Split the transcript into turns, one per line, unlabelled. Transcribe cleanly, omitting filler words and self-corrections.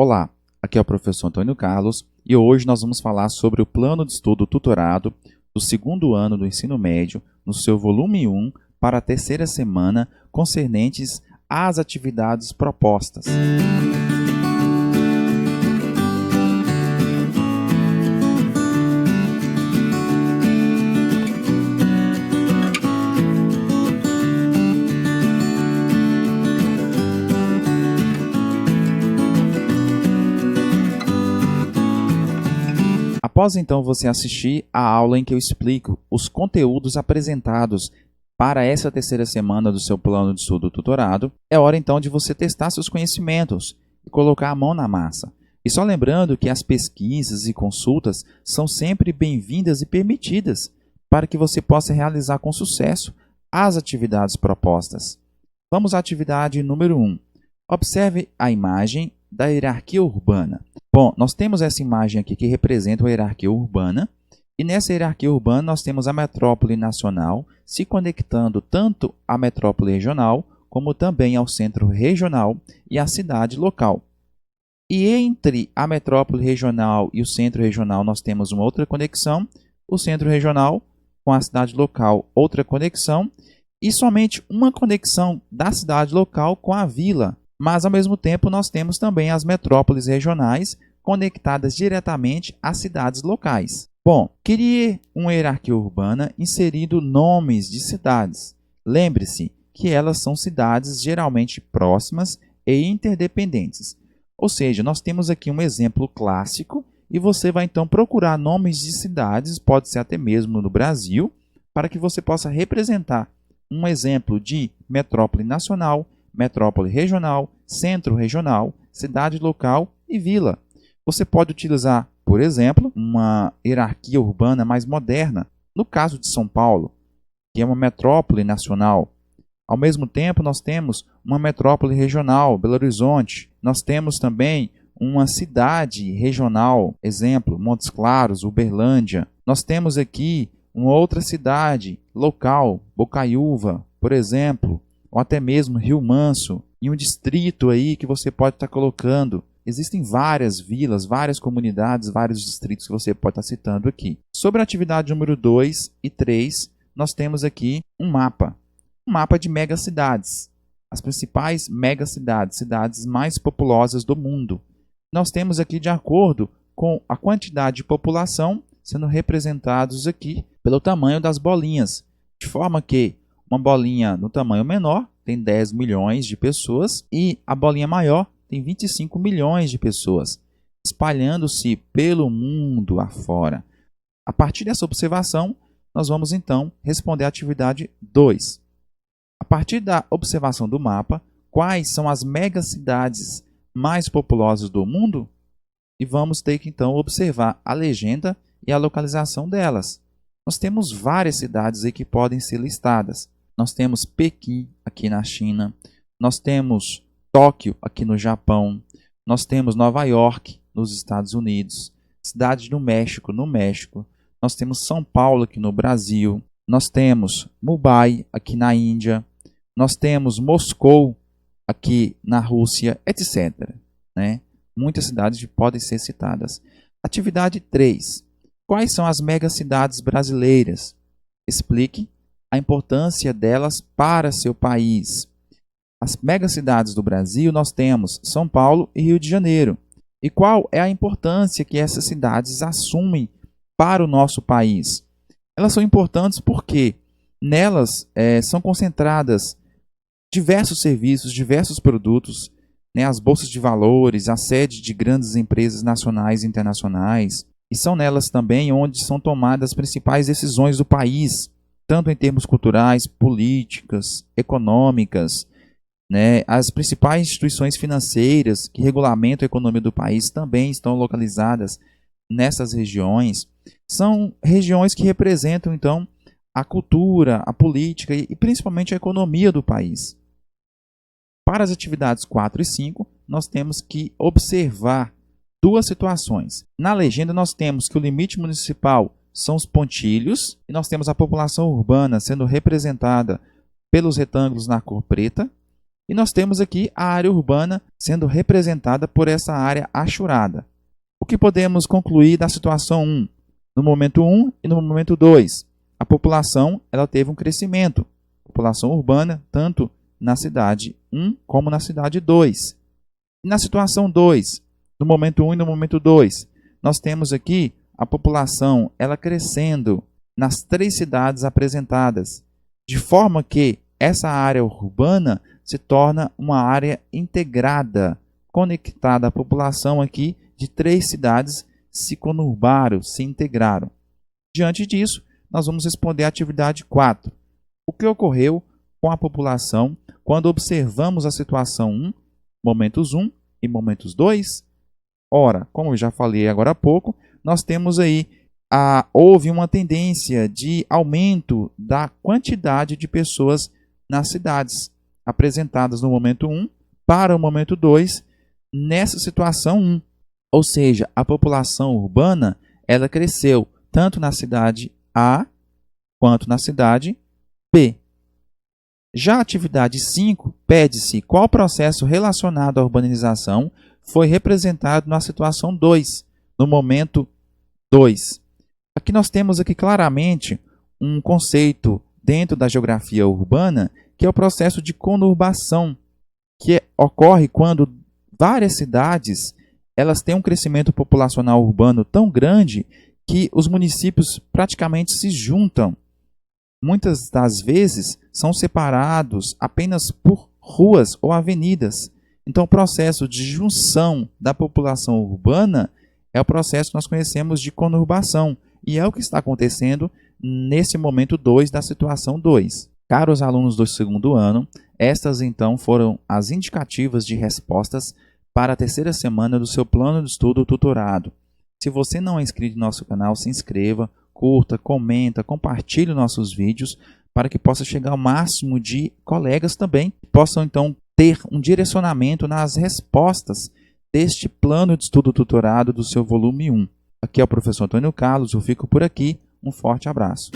Olá, aqui é o professor Antônio Carlos e hoje nós vamos falar sobre o plano de estudo tutorado do segundo ano do ensino médio no seu volume 1 para a terceira semana concernentes às atividades propostas. Após então você assistir a aula em que eu explico os conteúdos apresentados para essa terceira semana do seu plano de estudo tutorado, é hora então de você testar seus conhecimentos e colocar a mão na massa. E só lembrando que as pesquisas e consultas são sempre bem-vindas e permitidas para que você possa realizar com sucesso as atividades propostas. Vamos à atividade número 1. Observe a imagem da hierarquia urbana. Bom, nós temos essa imagem aqui que representa a hierarquia urbana, e nessa hierarquia urbana nós temos a metrópole nacional se conectando tanto à metrópole regional, como também ao centro regional e à cidade local. E entre a metrópole regional e o centro regional nós temos uma outra conexão, o centro regional com a cidade local, outra conexão, e somente uma conexão da cidade local com a vila. Mas, ao mesmo tempo, nós temos também as metrópoles regionais conectadas diretamente às cidades locais. Bom, crie uma hierarquia urbana inserindo nomes de cidades. Lembre-se que elas são cidades geralmente próximas e interdependentes. Ou seja, nós temos aqui um exemplo clássico e você vai então procurar nomes de cidades, pode ser até mesmo no Brasil, para que você possa representar um exemplo de metrópole nacional, metrópole regional, centro regional, cidade local e vila. Você pode utilizar, por exemplo, uma hierarquia urbana mais moderna, no caso de São Paulo, que é uma metrópole nacional. Ao mesmo tempo, nós temos uma metrópole regional, Belo Horizonte. Nós temos também uma cidade regional, exemplo, Montes Claros, Uberlândia. Nós temos aqui uma outra cidade local, Bocaiúva, por exemplo, ou até mesmo Rio Manso, e um distrito aí que você pode estar colocando. Existem várias vilas, várias comunidades, vários distritos que você pode estar citando aqui. Sobre a atividade número 2 e 3, nós temos aqui um mapa de megacidades, as principais megacidades, cidades mais populosas do mundo. Nós temos aqui de acordo com a quantidade de população sendo representados aqui pelo tamanho das bolinhas, de forma que uma bolinha no tamanho menor tem 10 milhões de pessoas e a bolinha maior tem 25 milhões de pessoas, espalhando-se pelo mundo afora. A partir dessa observação, nós vamos então responder à atividade 2. A partir da observação do mapa, quais são as megacidades mais populosas do mundo? E vamos ter que então observar a legenda e a localização delas. Nós temos várias cidades aí que podem ser listadas. Nós temos Pequim, aqui na China. Nós temos Tóquio, aqui no Japão. Nós temos Nova York, nos Estados Unidos. Cidade do México, no México. Nós temos São Paulo, aqui no Brasil. Nós temos Mumbai, aqui na Índia. Nós temos Moscou, aqui na Rússia, etc. Né? Muitas cidades podem ser citadas. Atividade 3. Quais são as megacidades brasileiras? Explique a importância delas para seu país. As megacidades do Brasil nós temos São Paulo e Rio de Janeiro. E qual é a importância que essas cidades assumem para o nosso país? Elas são importantes porque nelas são concentradas diversos serviços, diversos produtos, né, as bolsas de valores, a sede de grandes empresas nacionais e internacionais. E são nelas também onde são tomadas as principais decisões do país, tanto em termos culturais, políticas, econômicas, né? As principais instituições financeiras que regulamentam a economia do país também estão localizadas nessas regiões. São regiões que representam, então, a cultura, a política e principalmente a economia do país. Para as atividades 4 e 5, nós temos que observar duas situações. Na legenda, nós temos que o limite municipal são os pontilhos, e nós temos a população urbana sendo representada pelos retângulos na cor preta, E nós temos aqui a área urbana sendo representada por essa área achurada. O que podemos concluir da situação 1? No momento 1 e no momento 2, a população ela teve um crescimento. População urbana, tanto na cidade 1 como na cidade 2. E na situação 2, no momento 1 e no momento 2, nós temos aqui a população ela crescendo nas 3 cidades apresentadas, de forma que essa área urbana se torna uma área integrada, conectada à população aqui de 3 cidades se conurbaram, se integraram. Diante disso, nós vamos responder a atividade 4. O que ocorreu com a população quando observamos a situação 1, momentos 1 e momentos 2? Ora, como eu já falei agora há pouco, nós temos aí houve uma tendência de aumento da quantidade de pessoas nas cidades apresentadas no momento 1 para o momento 2 nessa situação 1. Ou seja, a população urbana ela cresceu tanto na cidade A quanto na cidade B. Já a atividade 5 pede-se qual processo relacionado à urbanização foi representado na situação 2, no momento 2. Aqui nós temos aqui claramente um conceito dentro da geografia urbana, que é o processo de conurbação, que ocorre quando várias cidades elas têm um crescimento populacional urbano tão grande que os municípios praticamente se juntam. Muitas das vezes são separados apenas por ruas ou avenidas. Então, o processo de junção da população urbana é o processo que nós conhecemos de conurbação, e é o que está acontecendo nesse momento 2 da situação 2. Caros alunos do segundo ano, estas então foram as indicativas de respostas para a terceira semana do seu plano de estudo tutorado. Se você não é inscrito no nosso canal, se inscreva, curta, comenta, compartilhe nossos vídeos para que possa chegar ao máximo de colegas também, que possam então ter um direcionamento nas respostas deste plano de estudo tutorado do seu volume 1. Aqui é o professor Antônio Carlos, eu fico por aqui, um forte abraço.